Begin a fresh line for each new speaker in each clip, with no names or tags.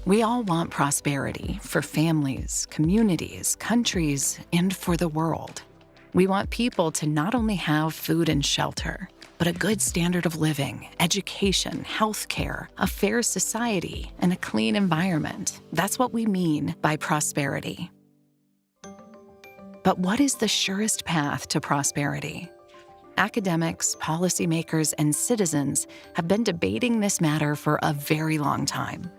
We all want prosperity for families, communities, countries, and for the world. We want people to not only have food and shelter, but a good standard of living, education, healthcare, a fair society, and a clean environment. That's what we mean by prosperity. But what is the surest path to prosperity? Academics, policymakers, and citizens have been debating this matter for a very long time.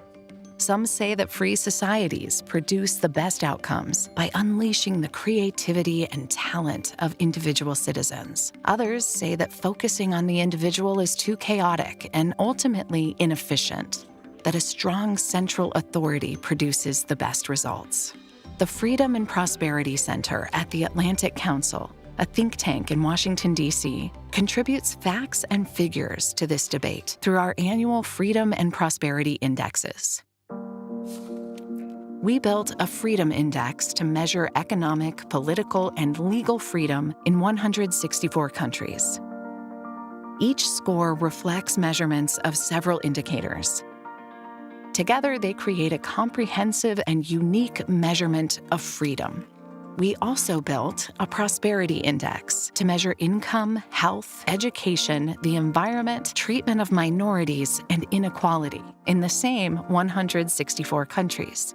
Some say that free societies produce the best outcomes by unleashing the creativity and talent of individual citizens. Others say that focusing on the individual is too chaotic and ultimately inefficient, that a strong central authority produces the best results. The Freedom and Prosperity Center at the Atlantic Council, a think tank in Washington, D.C., contributes facts and figures to this debate through our annual Freedom and Prosperity Indexes. We built a freedom index to measure economic, political, and legal freedom in 164 countries. Each score reflects measurements of several indicators. Together, they create a comprehensive and unique measurement of freedom. We also built a prosperity index to measure income, health, education, the environment, treatment of minorities, and inequality in the same 164 countries.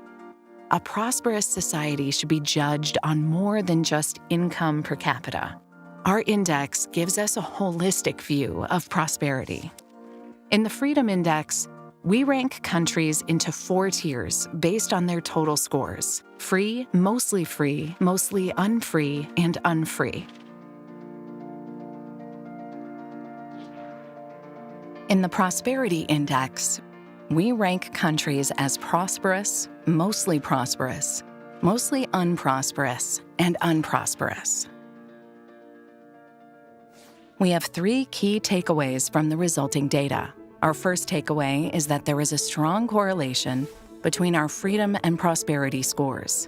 A prosperous society should be judged on more than just income per capita. Our index gives us a holistic view of prosperity. In the Freedom Index, we rank countries into 4 tiers based on their total scores: free, mostly unfree, and unfree. In the Prosperity Index, we rank countries as prosperous, mostly unprosperous, and unprosperous. We have 3 key takeaways from the resulting data. Our first takeaway is that there is a strong correlation between our freedom and prosperity scores.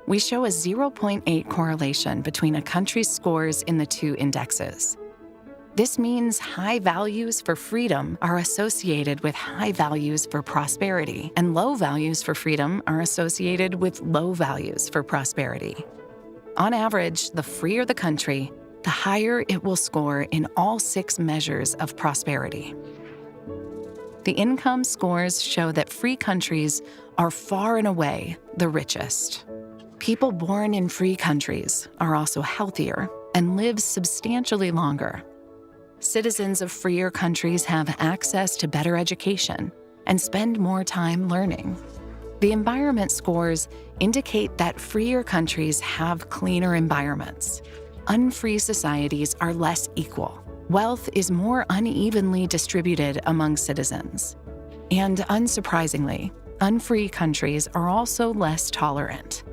We show a 0.8 correlation between a country's scores in the 2 indexes. This means high values for freedom are associated with high values for prosperity, and low values for freedom are associated with low values for prosperity. On average, the freer the country, the higher it will score in all 6 measures of prosperity. The income scores show that free countries are far and away the richest. People born in free countries are also healthier and live substantially longer. Citizens of freer countries have access to better education and spend more time learning. The environment scores indicate that freer countries have cleaner environments. Unfree societies are less equal. Wealth is more unevenly distributed among citizens. And unsurprisingly, unfree countries are also less tolerant.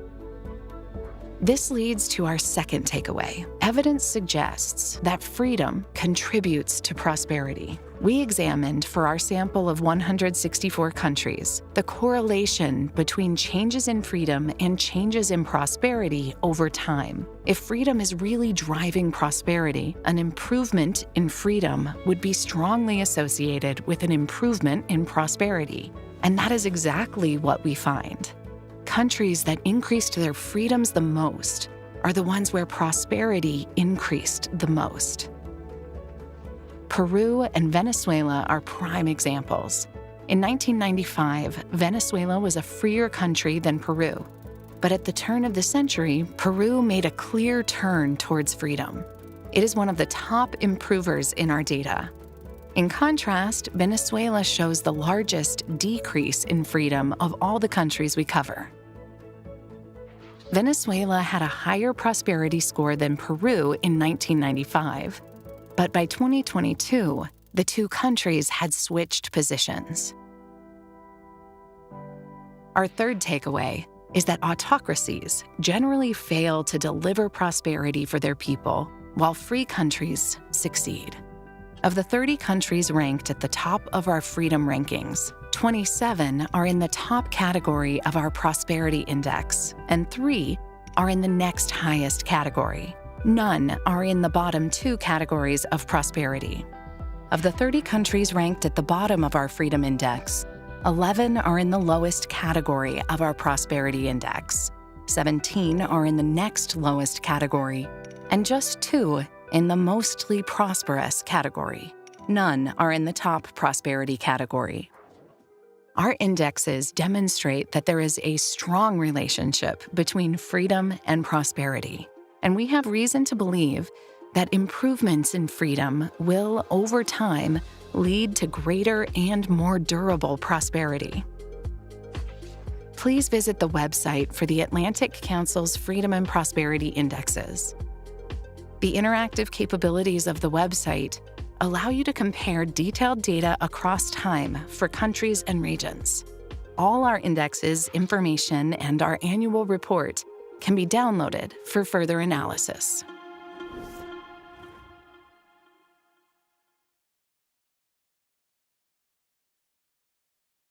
This leads to our second takeaway. Evidence suggests that freedom contributes to prosperity. We examined for our sample of 164 countries the correlation between changes in freedom and changes in prosperity over time. If freedom is really driving prosperity, an improvement in freedom would be strongly associated with an improvement in prosperity. And that is exactly what we find. Countries that increased their freedoms the most are the ones where prosperity increased the most. Peru and Venezuela are prime examples. In 1995, Venezuela was a freer country than Peru. But at the turn of the century, Peru made a clear turn towards freedom. It is one of the top improvers in our data. In contrast, Venezuela shows the largest decrease in freedom of all the countries we cover. Venezuela had a higher prosperity score than Peru in 1995, but by 2022, the 2 countries had switched positions. Our third takeaway is that autocracies generally fail to deliver prosperity for their people, while free countries succeed. Of the 30 countries ranked at the top of our freedom rankings, 27 are in the top category of our Prosperity Index, and 3 are in the next highest category. None are in the bottom 2 categories of prosperity. Of the 30 countries ranked at the bottom of our Freedom Index, 11 are in the lowest category of our Prosperity Index, 17 are in the next lowest category, and just 2 in the mostly prosperous category. None are in the top prosperity category. Our indexes demonstrate that there is a strong relationship between freedom and prosperity, and we have reason to believe that improvements in freedom will, over time, lead to greater and more durable prosperity. Please visit the website for the Atlantic Council's Freedom and Prosperity Indexes. The interactive capabilities of the website allow you to compare detailed data across time for countries and regions. All our indexes, information, and our annual report can be downloaded for further analysis.